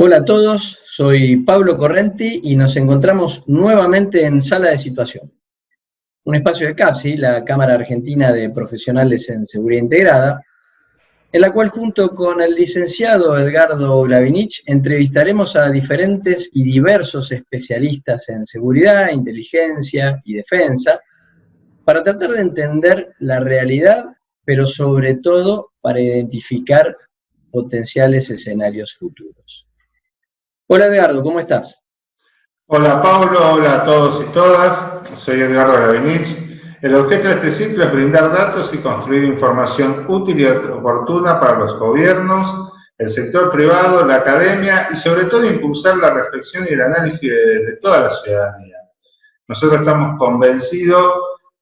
Hola a todos, soy Pablo Correnti y nos encontramos nuevamente en Sala de Situación, un espacio de CAPSI, la Cámara Argentina de Profesionales en Seguridad Integrada, en la cual junto con el licenciado Edgardo Glavinich entrevistaremos a diferentes y diversos especialistas en seguridad, inteligencia y defensa para tratar de entender la realidad, pero sobre todo para identificar potenciales escenarios futuros. Hola Edgardo, ¿cómo estás? Hola Pablo, hola a todos y todas, soy Edgardo Gravinich. El objeto de este ciclo es brindar datos y construir información útil y oportuna para los gobiernos, el sector privado, la academia y sobre todo impulsar la reflexión y el análisis de toda la ciudadanía. Nosotros estamos convencidos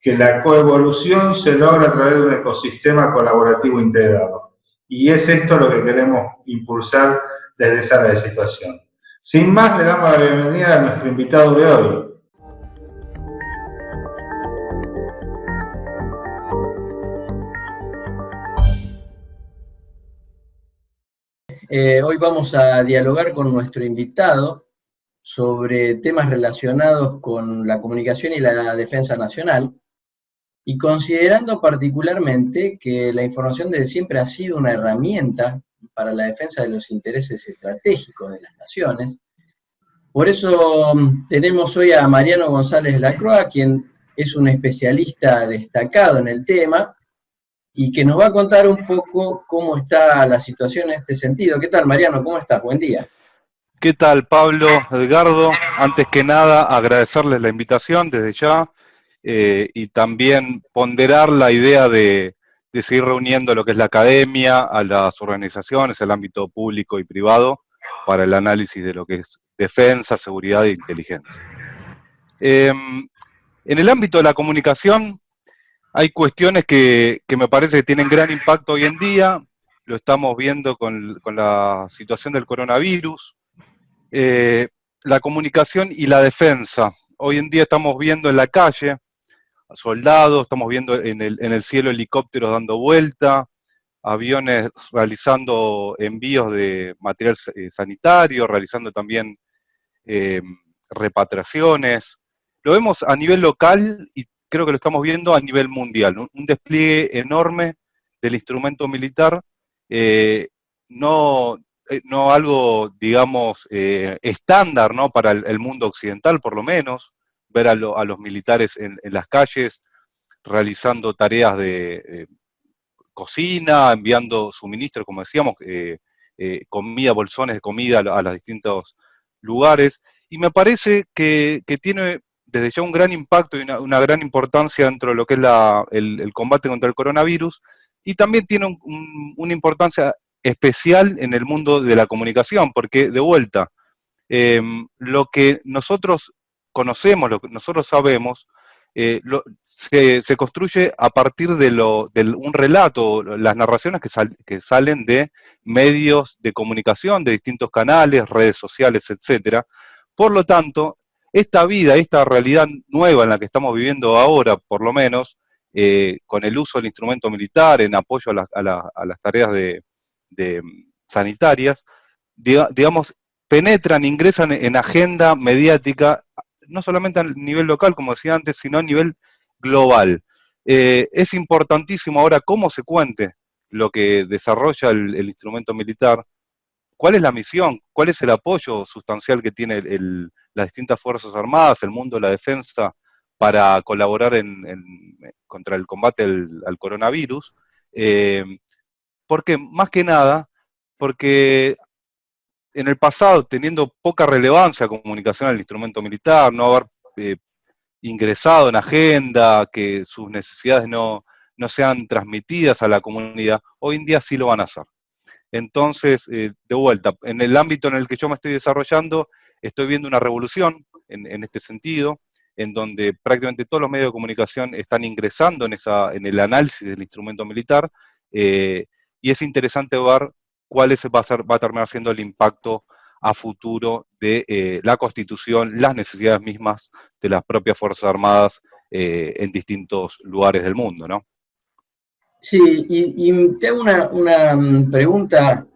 que la coevolución se logra a través de un ecosistema colaborativo integrado. Y es esto lo que queremos impulsar desde Sala de Situación. Sin más, le damos la bienvenida a nuestro invitado de hoy. Hoy vamos a dialogar con nuestro invitado sobre temas relacionados con la comunicación y la defensa nacional, y considerando particularmente que la información desde siempre ha sido una herramienta para la defensa de los intereses estratégicos de las naciones. Por eso tenemos hoy a Mariano González Lacroix, quien es un especialista destacado en el tema, y que nos va a contar un poco cómo está la situación en este sentido. ¿Qué tal, Mariano? ¿Cómo estás? Buen día. ¿Qué tal, Pablo, Edgardo? Antes que nada, agradecerles la invitación desde ya y también ponderar la idea de seguir reuniendo lo que es la academia, a las organizaciones, el ámbito público y privado, para el análisis de lo que es defensa, seguridad e inteligencia. En el ámbito de la comunicación, hay cuestiones que me parece que tienen gran impacto hoy en día. Lo estamos viendo con la situación del coronavirus. La comunicación y la defensa. Hoy en día estamos viendo en la calle soldados, estamos viendo en el cielo helicópteros dando vuelta, aviones realizando envíos de material sanitario, realizando también eh, repatriaciones. Lo vemos a nivel local y creo que lo estamos viendo a nivel mundial. Un despliegue enorme del instrumento militar, no, no algo, digamos, estándar, ¿no?, para el mundo occidental, por lo menos, ver a los militares en las calles realizando tareas de cocina, enviando suministros, como decíamos, comida, bolsones de comida a los distintos lugares, y me parece que tiene desde ya un gran impacto y una gran importancia dentro de lo que es el combate contra el coronavirus, y también tiene una importancia especial en el mundo de la comunicación, porque de vuelta, lo que nosotros conocemos, lo que nosotros sabemos, se construye a partir de un relato, las narraciones que salen de medios de comunicación, de distintos canales, redes sociales, etcétera. Por lo tanto, esta vida, esta realidad nueva en la que estamos viviendo ahora, por lo menos, con el uso del instrumento militar en apoyo a las tareas de sanitarias, digamos, penetran, ingresan en agenda mediática, no solamente a nivel local, como decía antes, sino a nivel global. Es importantísimo ahora cómo se cuente lo que desarrolla el instrumento militar, cuál es la misión, cuál es el apoyo sustancial que tiene las distintas Fuerzas Armadas, el mundo de la defensa, para colaborar contra el combate al coronavirus. Porque, más que nada, porque en el pasado, teniendo poca relevancia comunicación al instrumento militar, no haber ingresado en agenda, que sus necesidades no sean transmitidas a la comunidad, hoy en día sí lo van a hacer. Entonces, de vuelta, en el ámbito en el que yo me estoy desarrollando, estoy viendo una revolución en este sentido, en donde prácticamente todos los medios de comunicación están ingresando en el análisis del instrumento militar, y es interesante ver cuál va a terminar siendo el impacto a futuro de la Constitución, las necesidades mismas de las propias Fuerzas Armadas en distintos lugares del mundo, ¿no? Sí, y te hago una pregunta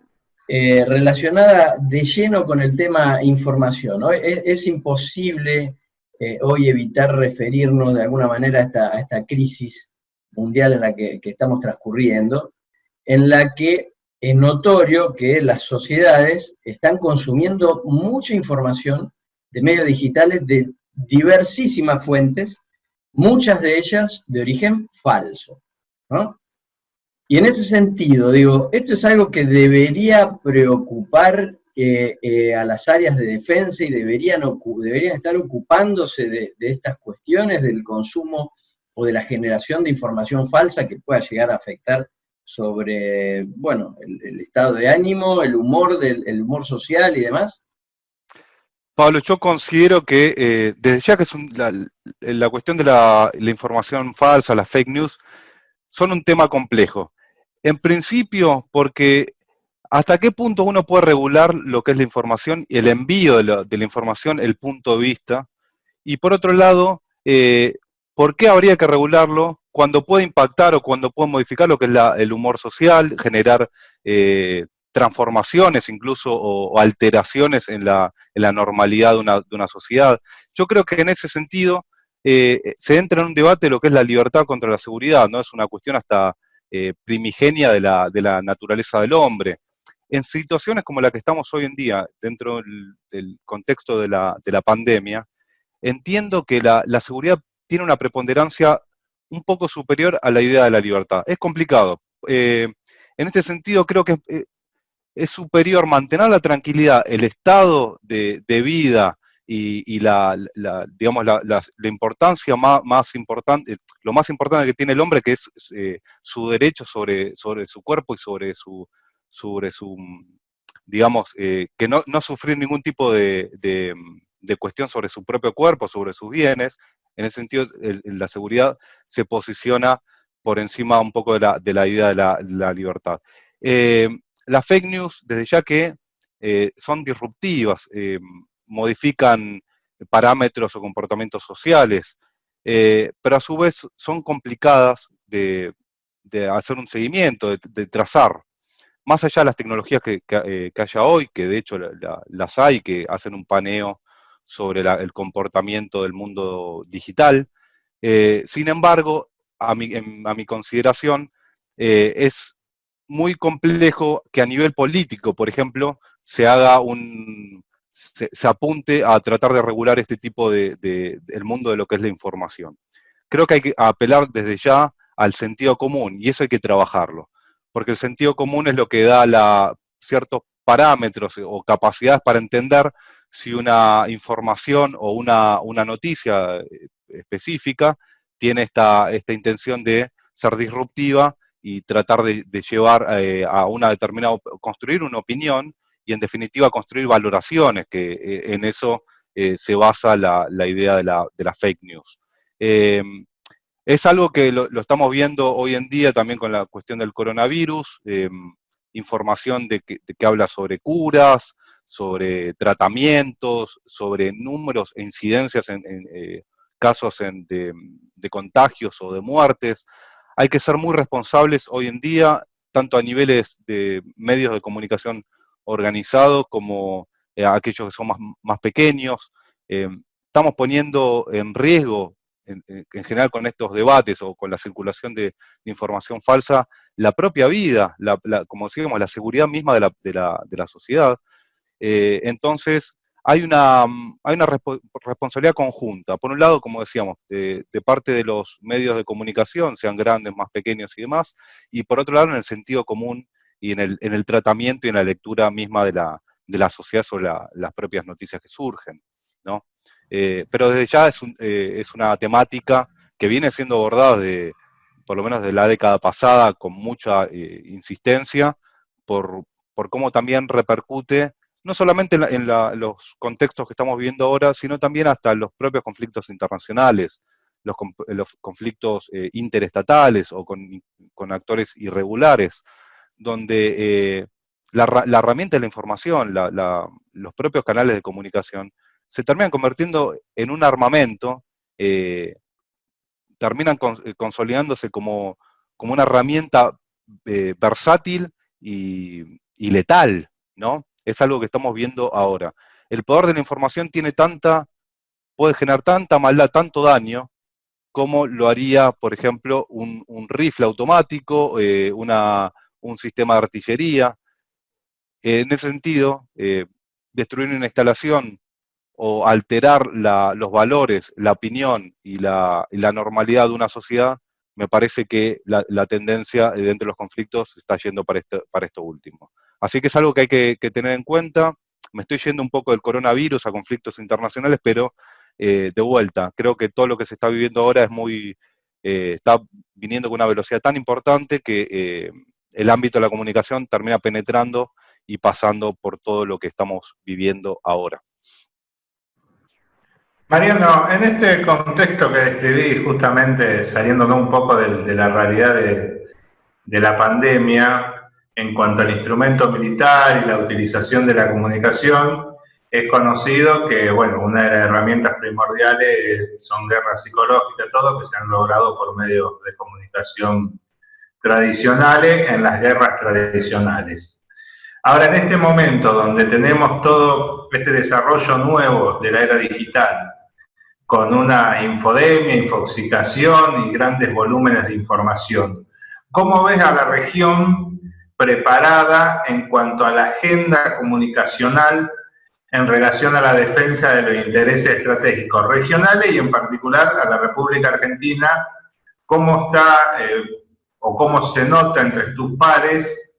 relacionada de lleno con el tema información, ¿no? Es imposible hoy evitar referirnos de alguna manera a esta crisis mundial en la que estamos transcurriendo, en la que es notorio que las sociedades están consumiendo mucha información de medios digitales de diversísimas fuentes, muchas de ellas de origen falso, ¿no? Y en ese sentido, digo, esto es algo que debería preocupar a las áreas de defensa y deberían estar ocupándose de estas cuestiones del consumo o de la generación de información falsa que pueda llegar a afectar sobre, bueno, el estado de ánimo, el humor social y demás. Pablo, yo considero que desde ya que es la cuestión de la información falsa, las fake news, son un tema complejo. En principio, porque hasta qué punto uno puede regular lo que es la información y el envío de la información, el punto de vista. Y por otro lado, ¿por qué habría que regularlo cuando puede impactar o cuando puede modificar lo que es el humor social, generar transformaciones incluso o alteraciones en la normalidad de una sociedad? Yo creo que en ese sentido se entra en un debate de lo que es la libertad contra la seguridad, ¿no? Es una cuestión hasta primigenia de la naturaleza del hombre. En situaciones como la que estamos hoy en día, dentro del contexto de la pandemia, entiendo que la seguridad tiene una preponderancia un poco superior a la idea de la libertad. Es complicado. En este sentido, creo que es superior mantener la tranquilidad, el estado de vida y digamos, la importancia más importante, lo más importante que tiene el hombre, que es su derecho sobre su cuerpo y sobre su digamos, que no sufrir ningún tipo de cuestión sobre su propio cuerpo, sobre sus bienes. En ese sentido, la seguridad se posiciona por encima un poco de la idea de la libertad. Las fake news, desde ya que son disruptivas, modifican parámetros o comportamientos sociales, pero a su vez son complicadas de hacer un seguimiento, de trazar. Más allá de las tecnologías que haya hoy, que de hecho las hay, que hacen un paneo sobre el comportamiento del mundo digital, sin embargo, a mi consideración, es muy complejo que a nivel político, por ejemplo, se apunte a tratar de regular este tipo el mundo de lo que es la información. Creo que hay que apelar desde ya al sentido común, y eso hay que trabajarlo, porque el sentido común es lo que da ciertos parámetros o capacidades para entender si una información o una noticia específica tiene esta intención de ser disruptiva y tratar de llevar a una determinada, construir una opinión y en definitiva construir valoraciones, que en eso se basa la idea de la fake news. Es algo que lo estamos viendo hoy en día también con la cuestión del coronavirus, información de que habla sobre curas, sobre tratamientos, sobre números e incidencias en casos de contagios o de muertes. Hay que ser muy responsables hoy en día, tanto a niveles de medios de comunicación organizados como aquellos que son más pequeños. Estamos poniendo en riesgo, en general con estos debates o con la circulación de información falsa, la propia vida, como decíamos, la seguridad misma de la sociedad. Entonces, hay una responsabilidad conjunta. Por un lado, como decíamos, de parte de los medios de comunicación, sean grandes, más pequeños y demás, y por otro lado, en el sentido común y en el tratamiento y en la lectura misma de la sociedad sobre las propias noticias que surgen, ¿no? Pero desde ya es una temática que viene siendo abordada por lo menos de la década pasada con mucha insistencia por cómo también repercute no solamente los contextos que estamos viendo ahora, sino también hasta los propios conflictos internacionales, los conflictos interestatales o con actores irregulares, donde la herramienta de la información, los propios canales de comunicación, se terminan convirtiendo en un armamento, terminan consolidándose como una herramienta versátil y letal, ¿no? Es algo que estamos viendo ahora. El poder de la información puede generar tanta maldad, tanto daño, como lo haría, por ejemplo, un rifle automático, un sistema de artillería. En ese sentido, destruir una instalación o alterar los valores, la opinión y la normalidad de una sociedad, me parece que la tendencia dentro de los conflictos está yendo para esto último. Así que es algo que hay que tener en cuenta. Me estoy yendo un poco del coronavirus a conflictos internacionales, pero de vuelta, creo que todo lo que se está viviendo ahora está viniendo con una velocidad tan importante que el ámbito de la comunicación termina penetrando y pasando por todo lo que estamos viviendo ahora. Mariano, en este contexto que describí, justamente saliéndome un poco de la realidad de la pandemia, en cuanto al instrumento militar y la utilización de la comunicación, es conocido que, bueno, una de las herramientas primordiales son guerras psicológicas, todo que se han logrado por medio de comunicación tradicionales en las guerras tradicionales. Ahora, en este momento donde tenemos todo este desarrollo nuevo de la era digital, con una infodemia, infoxicación y grandes volúmenes de información, ¿cómo ves a la región preparada en cuanto a la agenda comunicacional en relación a la defensa de los intereses estratégicos regionales y en particular a la República Argentina? ¿Cómo está o cómo se nota entre tus pares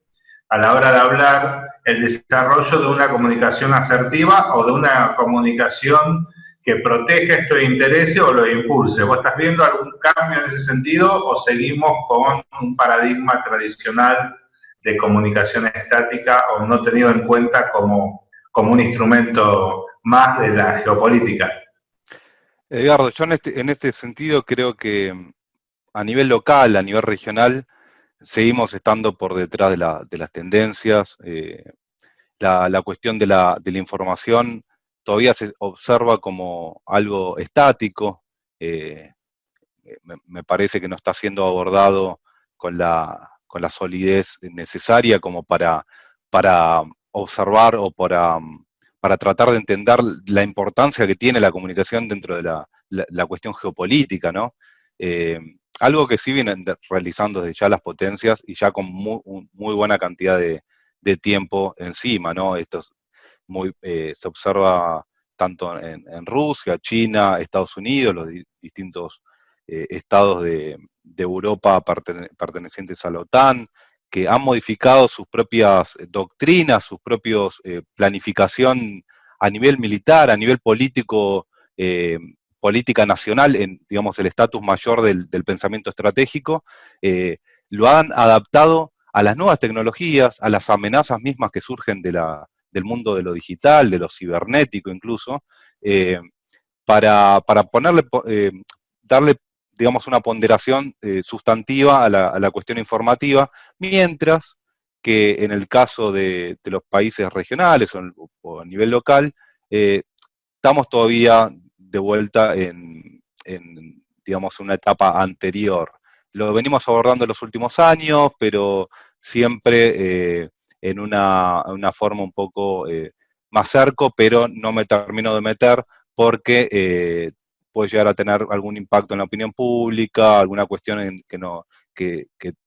a la hora de hablar el desarrollo de una comunicación asertiva o de una comunicación que proteja estos intereses o los impulse? ¿Vos estás viendo algún cambio en ese sentido o seguimos con un paradigma tradicional de comunicación estática o no tenido en cuenta como un instrumento más de la geopolítica? Edgardo, yo en este sentido creo que a nivel local, a nivel regional, seguimos estando por detrás de las tendencias. La cuestión de la información todavía se observa como algo estático. Me parece que no está siendo abordado con la solidez necesaria como para observar o para tratar de entender la importancia que tiene la comunicación dentro de la cuestión geopolítica, ¿no? Algo que sí vienen realizando desde ya las potencias y ya con muy buena cantidad de tiempo encima, ¿no? Se observa tanto en Rusia, China, Estados Unidos, los distintos estados de Europa pertenecientes a la OTAN, que han modificado sus propias doctrinas, sus propios planificación a nivel militar, a nivel político, política nacional, en, digamos, el estatus mayor del pensamiento estratégico, lo han adaptado a las nuevas tecnologías, a las amenazas mismas que surgen del mundo de lo digital, de lo cibernético incluso, para darle, digamos, una ponderación sustantiva a la cuestión informativa, mientras que en el caso de los países regionales o a nivel local, estamos todavía de vuelta digamos, una etapa anterior. Lo venimos abordando en los últimos años, pero siempre en una forma un poco más cerco, pero no me termino de meter porque puede llegar a tener algún impacto en la opinión pública, alguna cuestión que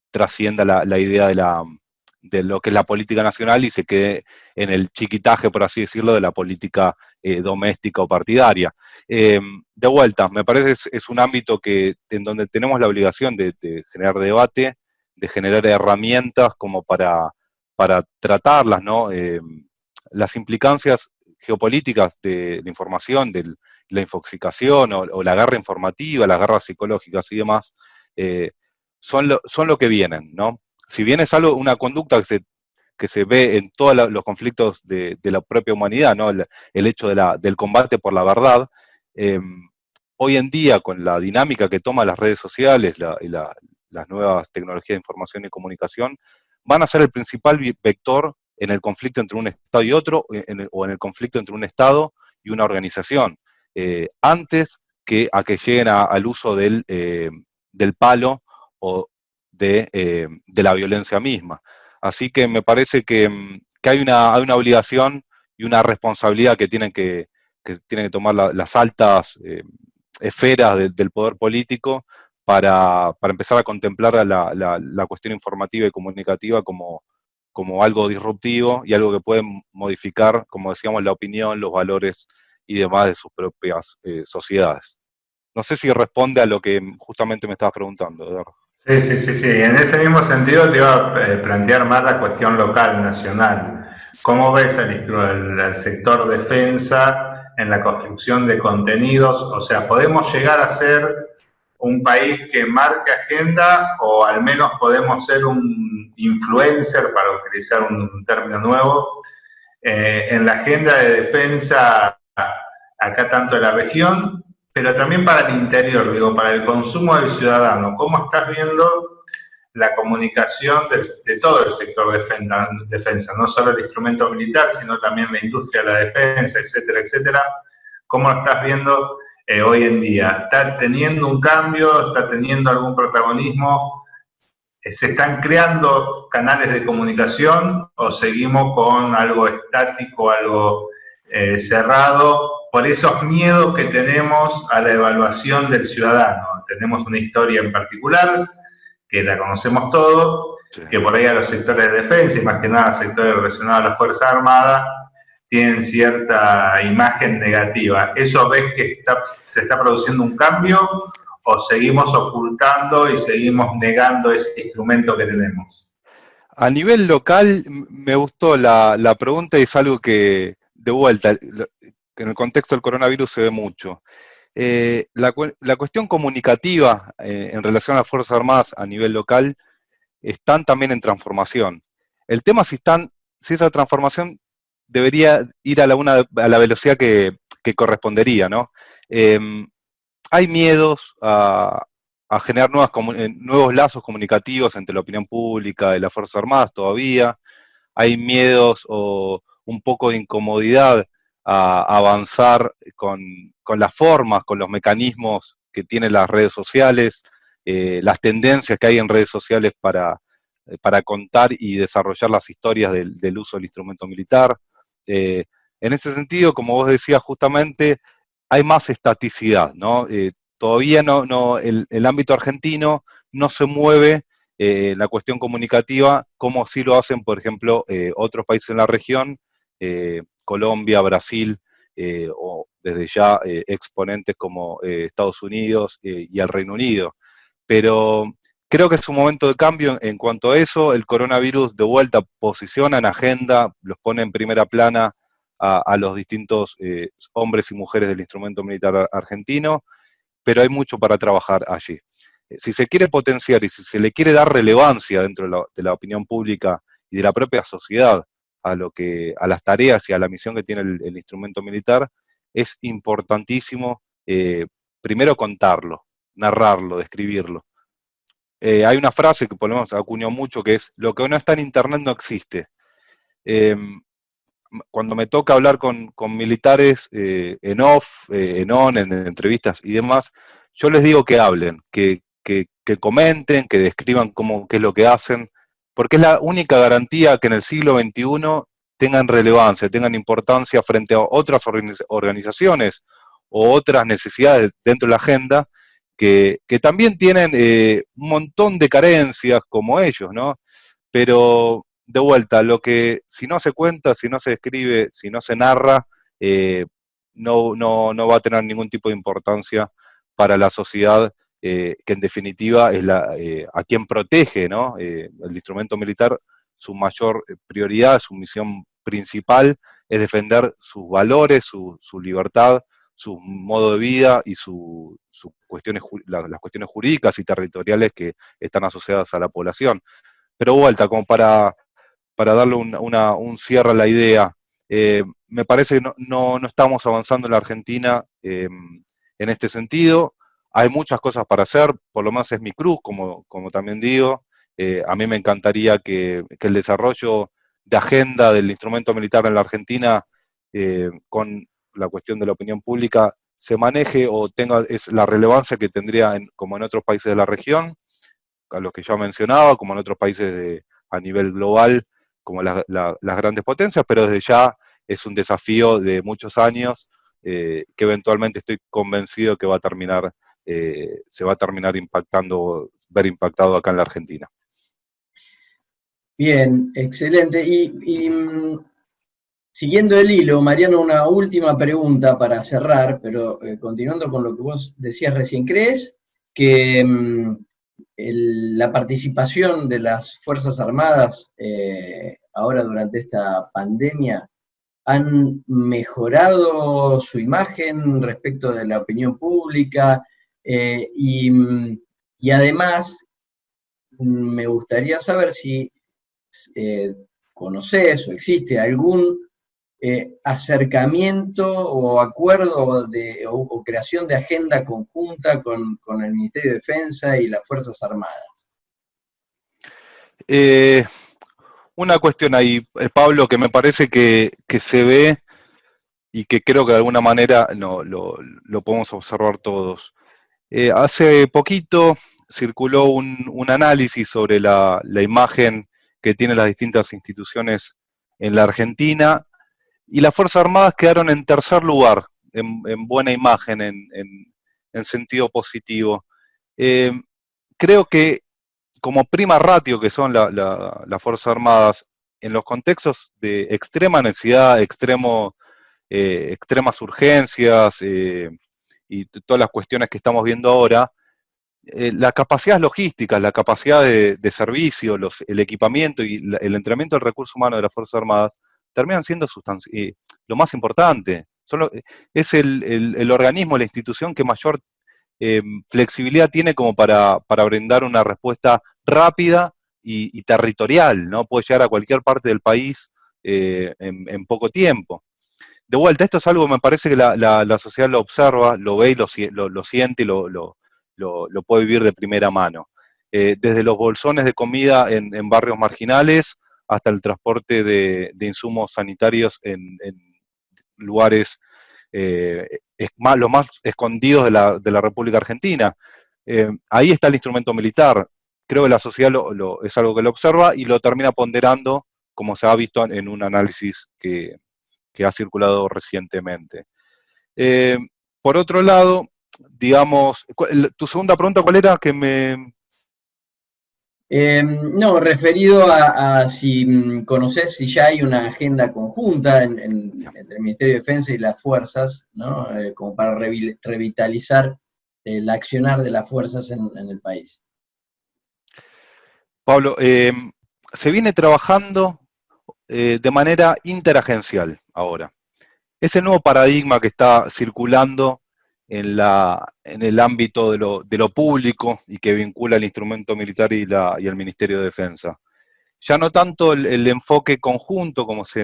trascienda la idea de lo que es la política nacional y se quede en el chiquitaje, por así decirlo, de la política doméstica o partidaria. De vuelta, me parece es un ámbito en donde tenemos la obligación de generar debate, de generar herramientas como para tratarlas, ¿no? Las implicancias geopolíticas de la información, de la infoxicación o la guerra informativa, las guerras psicológicas y demás, son lo que vienen, ¿no? Si bien es una conducta que se ve en todos los conflictos de la propia humanidad, ¿no? El hecho del combate por la verdad, hoy en día, con la dinámica que toman las redes sociales y las nuevas tecnologías de información y comunicación, van a ser el principal vector en el conflicto entre un Estado y otro, o en el conflicto entre un Estado y una organización, antes que lleguen al uso del palo o de la violencia misma. Así que me parece que que hay una obligación y una responsabilidad que tienen que tomar las altas esferas del poder político para empezar a contemplar la cuestión informativa y comunicativa como algo disruptivo y algo que puede modificar, como decíamos, la opinión, los valores y demás de sus propias sociedades. No sé si responde a lo que justamente me estabas preguntando, Eduardo. Sí, sí, sí, sí. En ese mismo sentido te iba a plantear más la cuestión local, nacional. ¿Cómo ves el sector defensa en la construcción de contenidos? O sea, ¿podemos llegar a ser un país que marque agenda o al menos podemos ser un influencer, para utilizar un término nuevo, en la agenda de defensa acá tanto en la región, pero también para el interior, digo, para el consumo del ciudadano? ¿Cómo estás viendo la comunicación de todo el sector defensa, no solo el instrumento militar, sino también la industria de la defensa, etcétera, etcétera? ¿Cómo lo estás viendo hoy en día? ¿Está teniendo un cambio? ¿Está teniendo algún protagonismo? ¿Se están creando canales de comunicación o seguimos con algo estático, algo cerrado, por esos miedos que tenemos a la evaluación del ciudadano? Tenemos una historia en particular, que la conocemos todos, sí, que por ahí a los sectores de defensa, y más que nada sectores relacionados a la Fuerza Armada, tienen cierta imagen negativa. ¿Eso ves que se está produciendo un cambio o seguimos ocultando y seguimos negando ese instrumento que tenemos? A nivel local, me gustó la pregunta y es algo que, de vuelta, en el contexto del coronavirus se ve mucho. La cuestión comunicativa en relación a las Fuerzas Armadas a nivel local están también en transformación. El tema si esa transformación debería ir a la velocidad que correspondería, ¿no? Hay miedos a generar nuevos lazos comunicativos entre la opinión pública y las Fuerzas Armadas todavía. Hay miedos o un poco de incomodidad a avanzar con las formas, con los mecanismos que tienen las redes sociales, las tendencias que hay en redes sociales para contar y desarrollar las historias del uso del instrumento militar. En ese sentido, como vos decías justamente, hay más estaticidad, ¿no? Todavía el ámbito argentino no se mueve la cuestión comunicativa como así lo hacen, por ejemplo, otros países en la región, Colombia, Brasil, o desde ya exponentes como Estados Unidos y el Reino Unido. Pero creo que es un momento de cambio en cuanto a eso. El coronavirus de vuelta posiciona en agenda, los pone en primera plana a los distintos hombres y mujeres del instrumento militar argentino, pero hay mucho para trabajar allí. Si se quiere potenciar y si se le quiere dar relevancia dentro de la opinión pública y de la propia sociedad a las tareas y a la misión que tiene el instrumento militar, es importantísimo primero contarlo, narrarlo, describirlo. Hay una frase que por lo menos acuñó mucho que es: lo que no está en internet no existe. Cuando me toca hablar con militares en off, en on, en entrevistas y demás, yo les digo que hablen, que comenten, que describan qué es lo que hacen, porque es la única garantía que en el siglo XXI tengan relevancia, tengan importancia frente a otras organizaciones o otras necesidades dentro de la agenda, que también tienen un montón de carencias como ellos, ¿no? Pero de vuelta, si no se cuenta, si no se escribe, si no se narra, no va a tener ningún tipo de importancia para la sociedad, que en definitiva es a quien protege, ¿no? El instrumento militar, su mayor prioridad, su misión principal es defender sus valores, su libertad, su modo de vida y las cuestiones jurídicas y territoriales que están asociadas a la población. Pero vuelta, como para darle un cierre a la idea, me parece que no estamos avanzando en la Argentina en este sentido. Hay muchas cosas para hacer, por lo menos es mi cruz, como también digo. A mí me encantaría que el desarrollo de agenda del instrumento militar en la Argentina, con la cuestión de la opinión pública, se maneje o tenga la relevancia que tendría como en otros países de la región, a los que ya mencionaba, como en otros países a nivel global, como las grandes potencias, pero desde ya es un desafío de muchos años que eventualmente estoy convencido que va a terminar, se va a terminar ver impactado acá en la Argentina. Bien, excelente. Siguiendo el hilo, Mariano, una última pregunta para cerrar, pero continuando con lo que vos decías recién, ¿crees que la participación de las Fuerzas Armadas ahora durante esta pandemia han mejorado su imagen respecto de la opinión pública? Y además, me gustaría saber si conoces o existe algún acercamiento o acuerdo o creación de agenda conjunta con el Ministerio de Defensa y las Fuerzas Armadas. Una cuestión ahí, Pablo, que me parece que se ve y que creo que de alguna manera lo podemos observar todos. Hace poquito circuló un análisis sobre la imagen que tienen las distintas instituciones en la Argentina, y las Fuerzas Armadas quedaron en tercer lugar, en buena imagen, en sentido positivo. Creo que como prima ratio que son las Fuerzas Armadas, en los contextos de extrema necesidad, extremas urgencias y todas las cuestiones que estamos viendo ahora, las capacidades logísticas, la capacidad de servicio, el equipamiento y el entrenamiento del recurso humano de las Fuerzas Armadas terminan siendo lo más importante. Es el organismo, la institución que mayor flexibilidad tiene como para brindar una respuesta rápida y territorial, ¿no? Puede llegar a cualquier parte del país en poco tiempo. De vuelta, esto es algo que me parece que la sociedad lo observa, lo ve y lo siente y lo puede vivir de primera mano. Desde los bolsones de comida en barrios marginales hasta el transporte de insumos sanitarios en lugares los más escondidos de la República Argentina. Ahí está el instrumento militar. Creo que la sociedad es algo que lo observa y lo termina ponderando, como se ha visto en un análisis que ha circulado recientemente. Por otro lado, digamos, tu segunda pregunta, ¿cuál era? No, referido a si conoces si ya hay una agenda conjunta entre el Ministerio de Defensa y las fuerzas, ¿no? Como para revitalizar el accionar de las fuerzas en el país. Pablo, se viene trabajando de manera interagencial ahora. Es el nuevo paradigma que está circulando en el ámbito de lo público y que vincula el instrumento militar y el Ministerio de Defensa. Ya no tanto el enfoque conjunto como se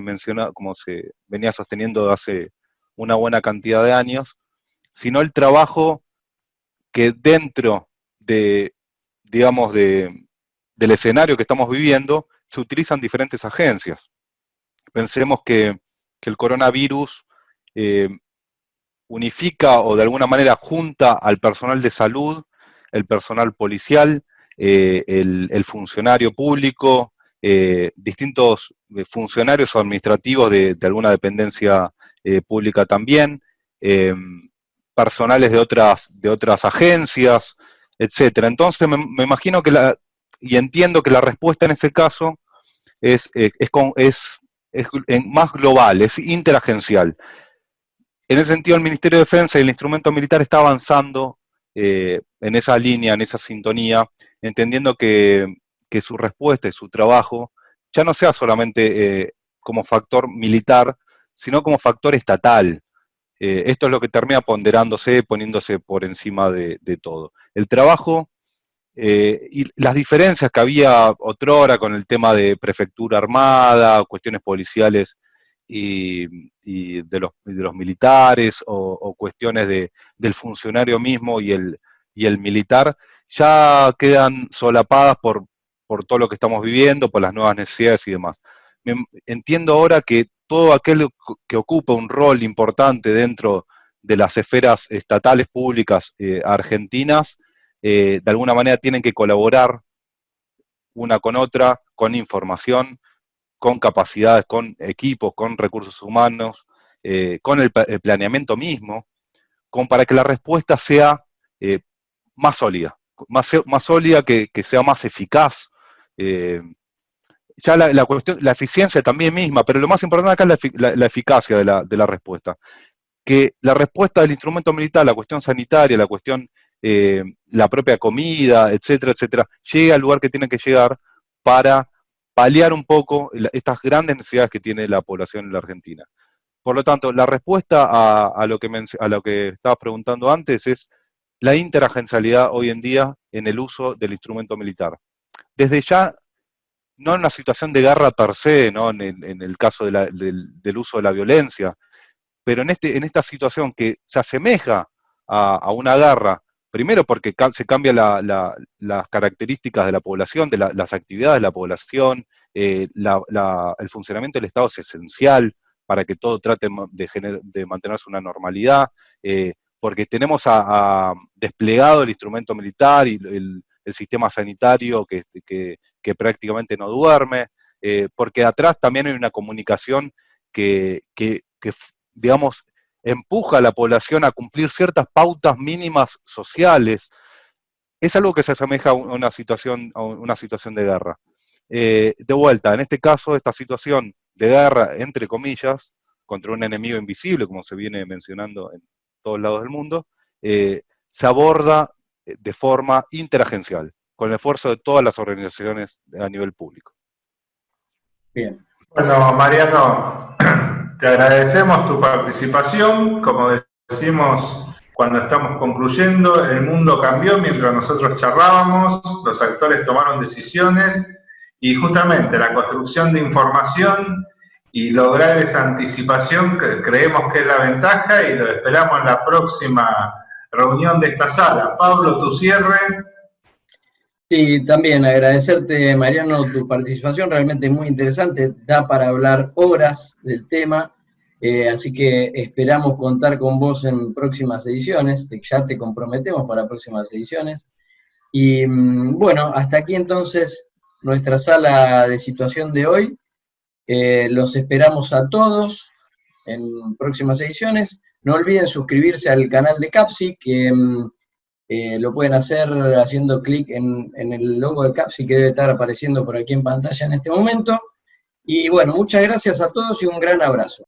venía sosteniendo hace una buena cantidad de años, sino el trabajo que dentro digamos, del escenario que estamos viviendo, se utilizan diferentes agencias. Pensemos que el coronavirus unifica o de alguna manera junta al personal de salud, el personal policial, el funcionario público, distintos funcionarios o administrativos de alguna dependencia pública también, personales de otras agencias, etcétera. Entonces me imagino y entiendo que la respuesta en ese caso es más global, es interagencial. En ese sentido, el Ministerio de Defensa y el instrumento militar está avanzando en esa línea, en esa sintonía, entendiendo que su respuesta y su trabajo ya no sea solamente como factor militar, sino como factor estatal. Esto es lo que termina ponderándose, poniéndose por encima de todo. El trabajo y las diferencias que había otrora con el tema de prefectura armada, cuestiones policiales y de los militares o cuestiones del funcionario mismo y el militar, ya quedan solapadas por todo lo que estamos viviendo, por las nuevas necesidades y demás. Entiendo ahora que todo aquel que ocupa un rol importante dentro de las esferas estatales públicas argentinas, de alguna manera tienen que colaborar una con otra, con información, con capacidades, con equipos, con recursos humanos, con el planeamiento mismo, como para que la respuesta sea más sólida, más sólida, que sea más eficaz. Ya la cuestión, la eficiencia también misma, pero lo más importante acá es la eficacia de la respuesta. Que la respuesta del instrumento militar, la cuestión sanitaria, la cuestión, la propia comida, etcétera, etcétera, llegue al lugar que tiene que llegar para paliar un poco estas grandes necesidades que tiene la población en la Argentina. Por lo tanto, la respuesta a lo que estabas preguntando antes es la interagencialidad hoy en día en el uso del instrumento militar. Desde ya, no en una situación de guerra per se, ¿no? En el caso del uso de la violencia, pero en esta situación que se asemeja a una guerra, primero porque se cambian las características de la población, de las actividades de la población, el funcionamiento del Estado es esencial para que todo trate de mantenerse una normalidad, porque tenemos desplegado el instrumento militar y el sistema sanitario que prácticamente no duerme, porque atrás también hay una comunicación que digamos, empuja a la población a cumplir ciertas pautas mínimas sociales. Es algo que se asemeja a una situación de guerra. De vuelta, en este caso, esta situación de guerra, entre comillas, contra un enemigo invisible, como se viene mencionando en todos lados del mundo, se aborda de forma interagencial, con el esfuerzo de todas las organizaciones a nivel público. Bien. Bueno, Mariano, te agradecemos tu participación. Como decimos cuando estamos concluyendo, el mundo cambió mientras nosotros charlábamos, los actores tomaron decisiones y justamente la construcción de información y lograr esa anticipación que creemos que es la ventaja y lo esperamos en la próxima reunión de esta sala. Pablo, tu cierre. Sí, también agradecerte, Mariano, tu participación, realmente muy interesante, da para hablar horas del tema, así que esperamos contar con vos en próximas ediciones, ya te comprometemos para próximas ediciones, y bueno, hasta aquí entonces nuestra sala de situación de hoy, los esperamos a todos en próximas ediciones, no olviden suscribirse al canal de CAPSI, que lo pueden hacer haciendo clic en el logo de CAPSI que debe estar apareciendo por aquí en pantalla en este momento. Y bueno, muchas gracias a todos y un gran abrazo.